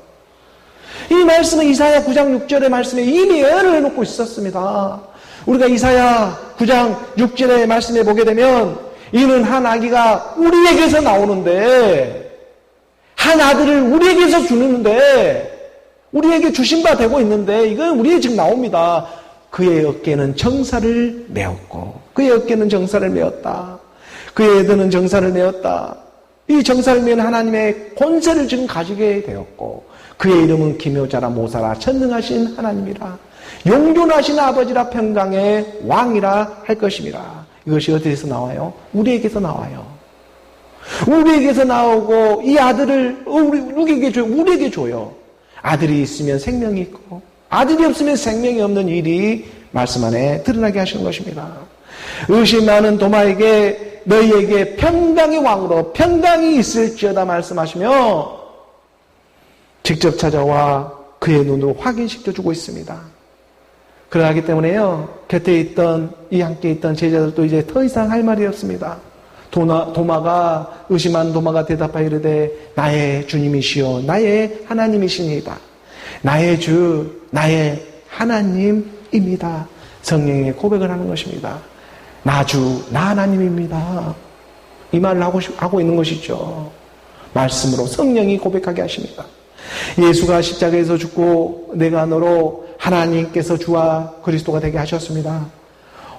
이 말씀은 이사야 9장 6절의 말씀에 이미 예언을 해놓고 있었습니다. 우리가 이사야 9장 6절의 말씀에 보게 되면 이는 한 아기가 우리에게서 나오는데 한 아들을 우리에게서 주는데 우리에게 주신 바 되고 있는데 이건 우리에 지금 나옵니다. 그의 어깨는 정사를 메었고 그의 어깨는 정사를 메었다. 그의 애들은 정사를 메었다. 이 정사를 메은 하나님의 권세를 지금 가지게 되었고 그의 이름은 기묘자라 모사라 전능하신 하나님이라 용존하신 아버지라 평강의 왕이라 할 것입니다. 이것이 어디에서 나와요? 우리에게서 나와요. 우리에게서 나오고 이 아들을 누구에게 줘요? 우리에게 줘요. 아들이 있으면 생명이 있고 아들이 없으면 생명이 없는 일이 말씀 안에 드러나게 하시는 것입니다. 의심 많은 도마에게 너희에게 평강의 왕으로 평강이 있을지어다 말씀하시며 직접 찾아와 그의 눈으로 확인시켜주고 있습니다. 그러기 때문에요 곁에 있던 이 함께 있던 제자들도 이제 더 이상 할 말이 없습니다. 도마가 의심한 도마가 대답하여 이르되 나의 주님이시여 나의 하나님이시니이다. 나의 주 나의 하나님입니다. 성령의 고백을 하는 것입니다. 나 주 나 하나님입니다. 이 말을 하고 있는 것이죠. 말씀으로 성령이 고백하게 하십니다. 예수가 십자가에서 죽고 내가 너로 하나님께서 주와 그리스도가 되게 하셨습니다.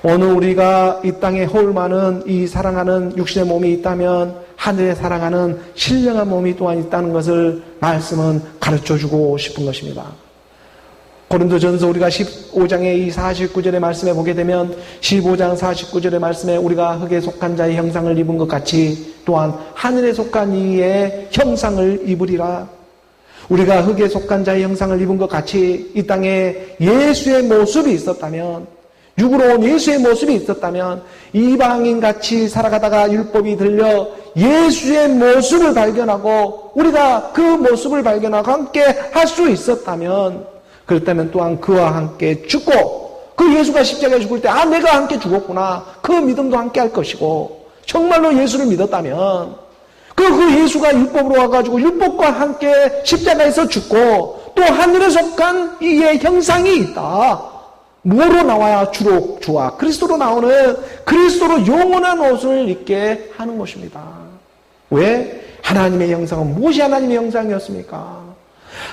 오늘 우리가 이 땅에 허울 많은 이 사랑하는 육신의 몸이 있다면 하늘에 사랑하는 신령한 몸이 또한 있다는 것을 말씀은 가르쳐주고 싶은 것입니다. 고린도전서 우리가 15장의 이 49절의 말씀에 보게 되면 15장 49절의 말씀에 우리가 흙에 속한 자의 형상을 입은 것 같이 또한 하늘에 속한 이의 형상을 입으리라. 우리가 흙에 속한 자의 형상을 입은 것 같이 이 땅에 예수의 모습이 있었다면 육으로 온 예수의 모습이 있었다면 이방인같이 살아가다가 율법이 들려 예수의 모습을 발견하고 우리가 그 모습을 발견하고 함께 할 수 있었다면, 그렇다면 또한 그와 함께 죽고, 그 예수가 십자가에 죽을 때 내가 함께 죽었구나, 그 믿음도 함께 할 것이고, 정말로 예수를 믿었다면 그 예수가 율법으로 와가지고 율법과 함께 십자가에서 죽고 또 하늘에 속한 이의 형상이 있다. 뭐로 나와야 주로 주와 그리스도로 나오는, 그리스도로 영원한 옷을 입게 하는 것입니다. 왜? 하나님의 형상은 무엇이 하나님의 형상이었습니까?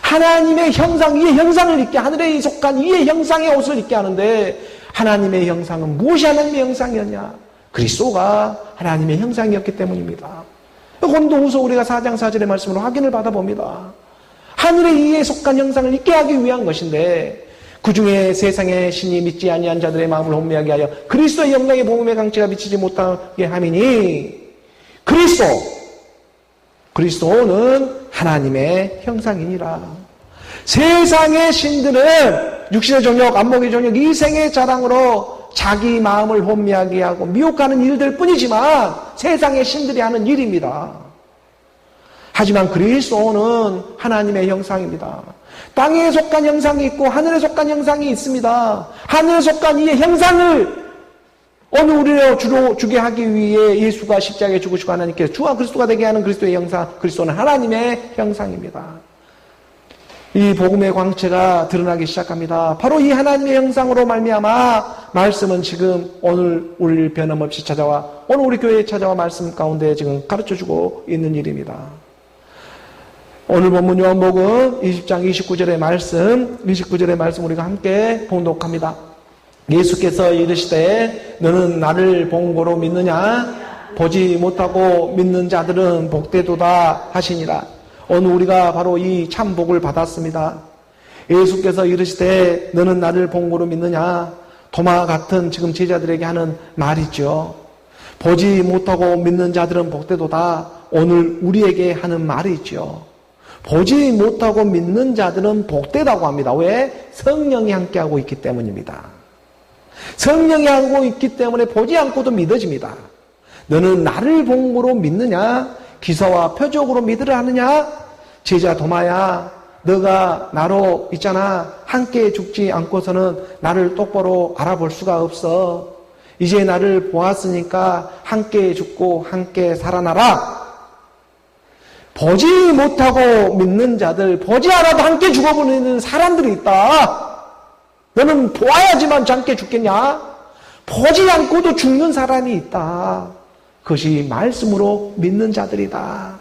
하나님의 형상, 이의 형상을 입게, 하늘에 속한 이의 형상의 옷을 입게 하는데, 하나님의 형상은 무엇이 하나님의 형상이었냐? 그리스도가 하나님의 형상이었기 때문입니다. 고린도후서 우리가 4장 4절의 말씀으로 확인을 받아봅니다. 하늘의 이에 속한 형상을 입게 하기 위한 것인데, 그 중에 세상의 신이 믿지 아니한 자들의 마음을 혼미하게 하여 그리스도의 영광의 복음의 강체가 비치지 못하게 함이니, 그리스도는 하나님의 형상이니라. 세상의 신들은 육신의 정욕, 안목의 정욕, 이생의 자랑으로 자기 마음을 혼미하게 하고 미혹하는 일들 뿐이지만 세상의 신들이 하는 일입니다. 하지만 그리스도는 하나님의 형상입니다. 땅에 속한 형상이 있고 하늘에 속한 형상이 있습니다. 하늘에 속한 이 형상을 어느 우리로 주로 주게 하기 위해 예수가 십자가에 죽으시고 하나님께서 주와 그리스도가 되게 하는 그리스도의 형상, 그리스도는 하나님의 형상입니다. 이 복음의 광채가 드러나기 시작합니다. 바로 이 하나님의 형상으로 말미암아 말씀은 지금 오늘 우리를 변함없이 찾아와, 오늘 우리 교회에 찾아와 말씀 가운데 지금 가르쳐주고 있는 일입니다. 오늘 본문 요한복음 20장 29절의 말씀 우리가 함께 봉독합니다. 예수께서 이르시되 너는 나를 본 고로 믿느냐? 보지 못하고 믿는 자들은 복되도다 하시니라. 오늘 우리가 바로 이 참복을 받았습니다. 예수께서 이르시되 너는 나를 본 고로 믿느냐? 도마 같은 지금 제자들에게 하는 말이죠. 보지 못하고 믿는 자들은 복되도다. 오늘 우리에게 하는 말이죠. 보지 못하고 믿는 자들은 복되다고 합니다. 왜? 성령이 함께하고 있기 때문입니다. 성령이 하고 있기 때문에 보지 않고도 믿어집니다. 너는 나를 본 거로 믿느냐? 기사와 표적으로 믿으려 하느냐? 제자 도마야, 너가 나로 있잖아. 함께 죽지 않고서는 나를 똑바로 알아볼 수가 없어. 이제 나를 보았으니까 함께 죽고 함께 살아나라. 보지 못하고 믿는 자들, 보지 않아도 함께 죽어버리는 사람들이 있다. 너는 보아야지만 함께 죽겠냐? 보지 않고도 죽는 사람이 있다. 그것이 말씀으로 믿는 자들이다.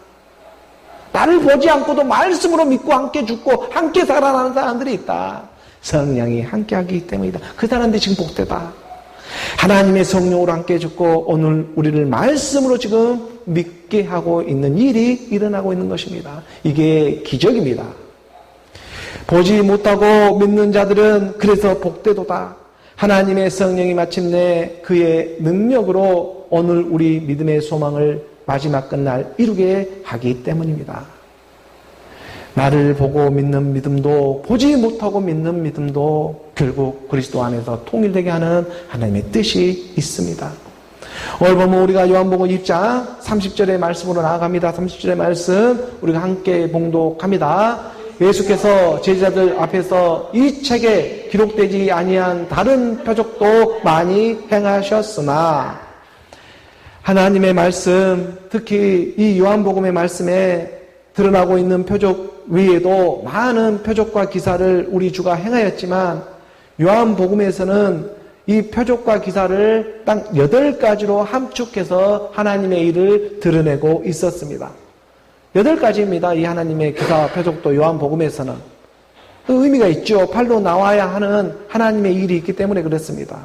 나를 보지 않고도 말씀으로 믿고 함께 죽고 함께 살아나는 사람들이 있다. 성령이 함께하기 때문이다. 그 사람들이 지금 복되다. 하나님의 성령으로 함께 죽고 오늘 우리를 말씀으로 지금 믿게 하고 있는 일이 일어나고 있는 것입니다. 이게 기적입니다. 보지 못하고 믿는 자들은 그래서 복되도다. 하나님의 성령이 마침내 그의 능력으로 오늘 우리 믿음의 소망을 마지막 끝날 이루게 하기 때문입니다. 나를 보고 믿는 믿음도 보지 못하고 믿는 믿음도 결국 그리스도 안에서 통일되게 하는 하나님의 뜻이 있습니다. 오늘 보면 우리가 요한복음 20장 30절의 말씀으로 나아갑니다. 30절의 말씀 우리가 함께 봉독합니다. 예수께서 제자들 앞에서 이 책에 기록되지 아니한 다른 표적도 많이 행하셨으나, 하나님의 말씀, 특히 이 요한복음의 말씀에 드러나고 있는 표적 외에도 많은 표적과 기사를 우리 주가 행하였지만, 요한복음에서는 이 표적과 기사를 딱 8가지로 함축해서 하나님의 일을 드러내고 있었습니다. 8가지입니다. 이 하나님의 기사와 표적도 요한복음에서는. 그 의미가 있죠. 팔로 나와야 하는 하나님의 일이 있기 때문에 그렇습니다.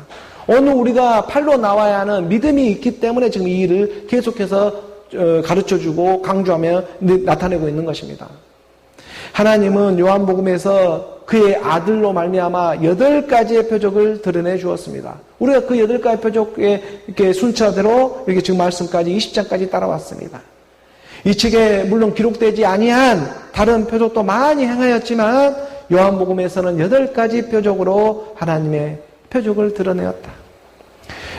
오늘 우리가 팔로 나와야 하는 믿음이 있기 때문에 지금 이 일을 계속해서 가르쳐주고 강조하며 나타내고 있는 것입니다. 하나님은 요한복음에서 그의 아들로 말미암아 8가지의 표적을 드러내 주었습니다. 우리가 그 8가지 표적의 이렇게 순차대로 이렇게 지금 말씀까지 20장까지 따라왔습니다. 이 책에 물론 기록되지 아니한 다른 표적도 많이 행하였지만 요한복음에서는 8가지 표적으로 하나님의 표적을 드러내었다.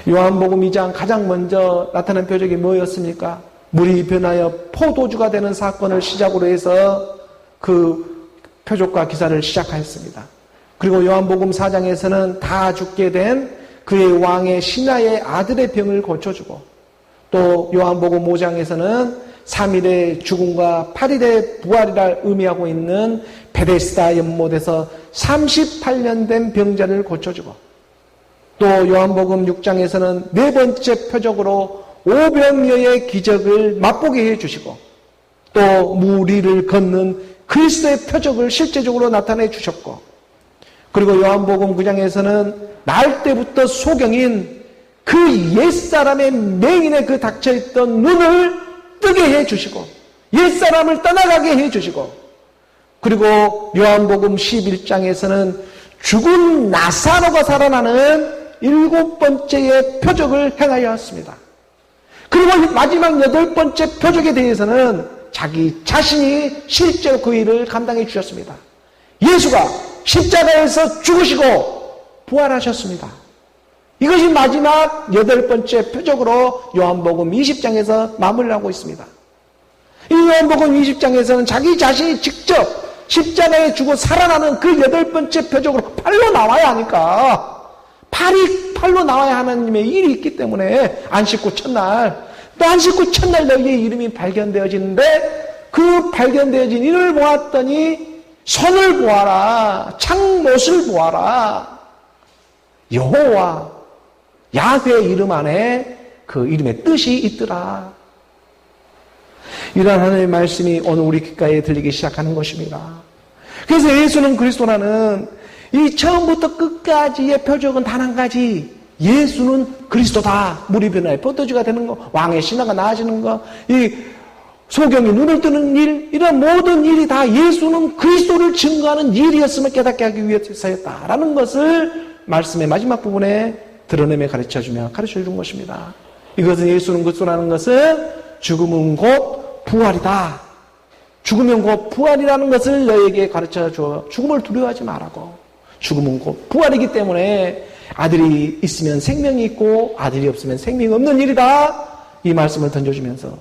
요한복음 2장 가장 먼저 나타난 표적이 뭐였습니까? 물이 변하여 포도주가 되는 사건을 시작으로 해서 그 표적과 기사를 시작하였습니다. 그리고 요한복음 4장에서는 다 죽게 된 그의 왕의 신하의 아들의 병을 고쳐주고, 또 요한복음 5장에서는 3일의 죽음과 8일의 부활이라 의미하고 있는 베데스다 연못에서 38년 된 병자를 고쳐주고, 또 요한복음 6장에서는 네 번째 표적으로 오병이어의 기적을 맛보게 해주시고, 또 물 위를 걷는 그리스도의 표적을 실제적으로 나타내 주셨고, 그리고 요한복음 9장에서는 날 때부터 소경인 그 옛사람의 맹인의 그 닫혀있던 눈을 뜨게 해주시고, 옛사람을 떠나가게 해주시고, 그리고 요한복음 11장에서는 죽은 나사로가 살아나는 7번째의 표적을 행하였습니다. 그리고 마지막 8번째 표적에 대해서는 자기 자신이 실제로 그 일을 감당해 주셨습니다. 예수가 십자가에서 죽으시고 부활하셨습니다. 이것이 마지막 8번째 표적으로 요한복음 20장에서 마무리하고 있습니다. 이 요한복음 20장에서는 자기 자신이 직접 십자가에 죽어 살아나는 그 8번째 표적으로 팔로 나와야 하니까, 팔로 나와야 하나님의 일이 있기 때문에 안식구 첫날, 또 안식구 첫날 너희의 이름이 발견되어지는데, 그 발견되어진 이를 보았더니 손을 보아라, 창못을 보아라, 여호와 야훼의 이름 안에 그 이름의 뜻이 있더라. 이러한 하나님의 말씀이 오늘 우리 귓가에 들리기 시작하는 것입니다. 그래서 예수는 그리스도라는 이 처음부터 끝까지의 표적은 단 한 가지, 예수는 그리스도다. 물이 변화해 포도주가 되는 거, 왕의 신하가 나아지는 거, 이 소경이 눈을 뜨는 일, 이런 모든 일이 다 예수는 그리스도를 증거하는 일이었음을 깨닫게 하기 위해서였다라는 것을 말씀의 마지막 부분에 드러내며 가르쳐주며 가르쳐준 것입니다. 이것은 예수는 그리스도라는 것은 죽음은 곧 부활이다. 죽으면 곧 부활이라는 것을 너에게 가르쳐줘. 죽음을 두려워하지 말라고. 죽음은 곧 부활이기 때문에 아들이 있으면 생명이 있고 아들이 없으면 생명이 없는 일이다. 이 말씀을 던져주면서,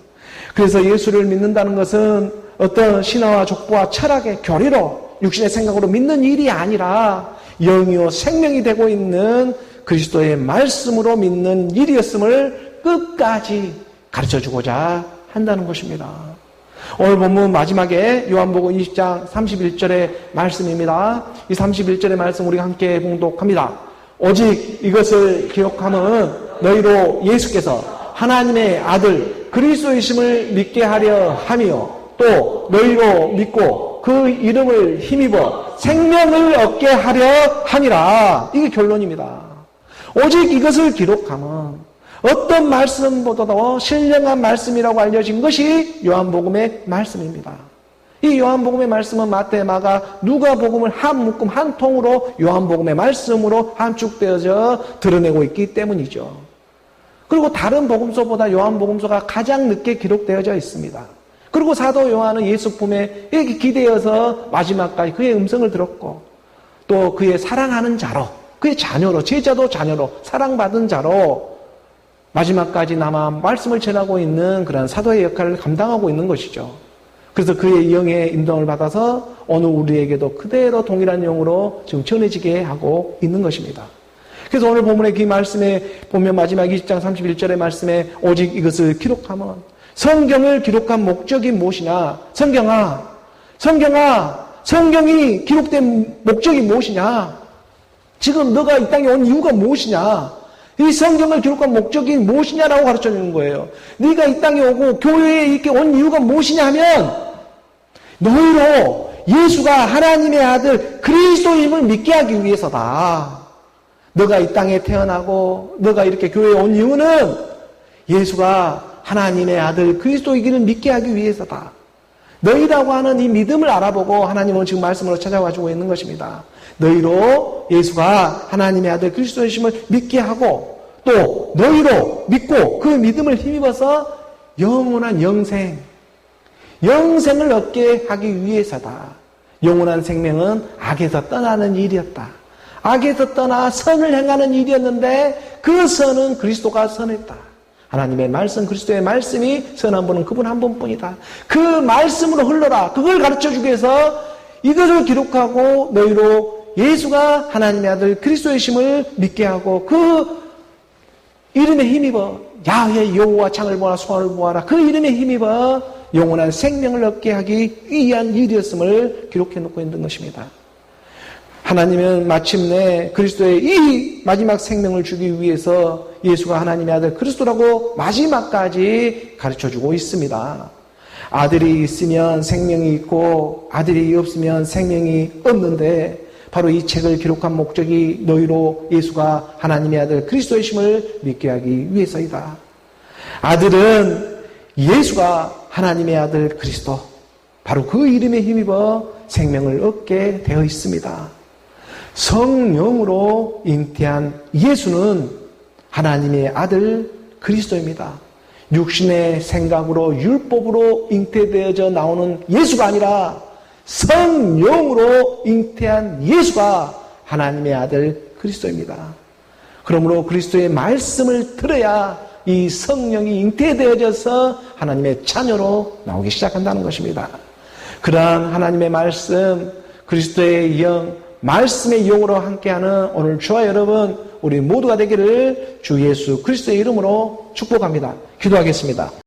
그래서 예수를 믿는다는 것은 어떤 신화와 족보와 철학의 교리로 육신의 생각으로 믿는 일이 아니라 영이요 생명이 되고 있는 그리스도의 말씀으로 믿는 일이었음을 끝까지 가르쳐주고자 한다는 것입니다. 오늘 본문 마지막에 요한복음 20장 31절의 말씀입니다. 이 31절의 말씀 우리가 함께 봉독합니다. 오직 이것을 기억하면 너희로 예수께서 하나님의 아들 그리스도이심을 믿게 하려 함이요, 또 너희로 믿고 그 이름을 힘입어 생명을 얻게 하려 함이라. 이게 결론입니다. 오직 이것을 기록하면 어떤 말씀보다도 신령한 말씀이라고 알려진 것이 요한복음의 말씀입니다. 이 요한복음의 말씀은 마태, 마가, 누가복음을 한 묶음 한 통으로 요한복음의 말씀으로 함축되어져 드러내고 있기 때문이죠. 그리고 다른 복음서보다 요한복음서가 가장 늦게 기록되어져 있습니다. 그리고 사도 요한은 예수 품에 이렇게 기대어서 마지막까지 그의 음성을 들었고, 또 그의 사랑하는 자로, 그의 자녀로, 제자도 자녀로 사랑받은 자로 마지막까지 남아 말씀을 전하고 있는 그런 사도의 역할을 감당하고 있는 것이죠. 그래서 그의 영의 인도를 받아서 오늘 우리에게도 그대로 동일한 영으로 지금 전해지게 하고 있는 것입니다. 그래서 오늘 본문의 그 말씀에 보면 마지막 20장 31절의 말씀에 오직 이것을 기록하면, 성경을 기록한 목적이 무엇이냐? 성경이 기록된 목적이 무엇이냐? 지금 너가 이 땅에 온 이유가 무엇이냐? 이 성경을 기록한 목적이 무엇이냐라고 가르쳐 주는 거예요. 네가 이 땅에 오고 교회에 이렇게 온 이유가 무엇이냐 하면, 너희로 예수가 하나님의 아들 그리스도임을 믿게 하기 위해서다. 너가 이 땅에 태어나고 너가 이렇게 교회에 온 이유는 예수가 하나님의 아들 그리스도이기를 믿게 하기 위해서다. 너희라고 하는 이 믿음을 알아보고 하나님은 지금 말씀으로 찾아와주고 있는 것입니다. 너희로 예수가 하나님의 아들 그리스도이심을 믿게 하고, 또 너희로 믿고 그 믿음을 힘입어서 영원한 영생을 얻게 하기 위해서다. 영원한 생명은 악에서 떠나는 일이었다. 악에서 떠나 선을 행하는 일이었는데 그 선은 그리스도가 선했다. 하나님의 말씀, 그리스도의 말씀이 선한 분은 그분 한 분뿐이다. 그 말씀으로 흘러라. 그걸 가르쳐주기 위해서 이것을 기록하고 너희로 예수가 하나님의 아들 그리스도의 심을 믿게 하고 그 이름에 힘입어 야훼 여호와 창을 보아라 소환을 보아라 그 이름에 힘입어 영원한 생명을 얻게 하기 위한 일이었음을 기록해 놓고 있는 것입니다. 하나님은 마침내 그리스도의 이 마지막 생명을 주기 위해서 예수가 하나님의 아들 그리스도라고 마지막까지 가르쳐주고 있습니다. 아들이 있으면 생명이 있고 아들이 없으면 생명이 없는데 바로 이 책을 기록한 목적이 너희로 예수가 하나님의 아들 그리스도의 심을 믿게 하기 위해서이다. 아들은 예수가 하나님의 아들 그리스도 바로 그 이름에 힘입어 생명을 얻게 되어 있습니다. 성령으로 잉태한 예수는 하나님의 아들 그리스도입니다. 육신의 생각으로 율법으로 잉태되어져 나오는 예수가 아니라 성령으로 잉태한 예수가 하나님의 아들 그리스도입니다. 그러므로 그리스도의 말씀을 들어야 이 성령이 잉태되어져서 하나님의 자녀로 나오기 시작한다는 것입니다. 그러한 하나님의 말씀, 그리스도의 영, 말씀의 영으로 함께하는 오늘 저와 여러분 우리 모두가 되기를 주 예수 그리스도의 이름으로 축복합니다. 기도하겠습니다.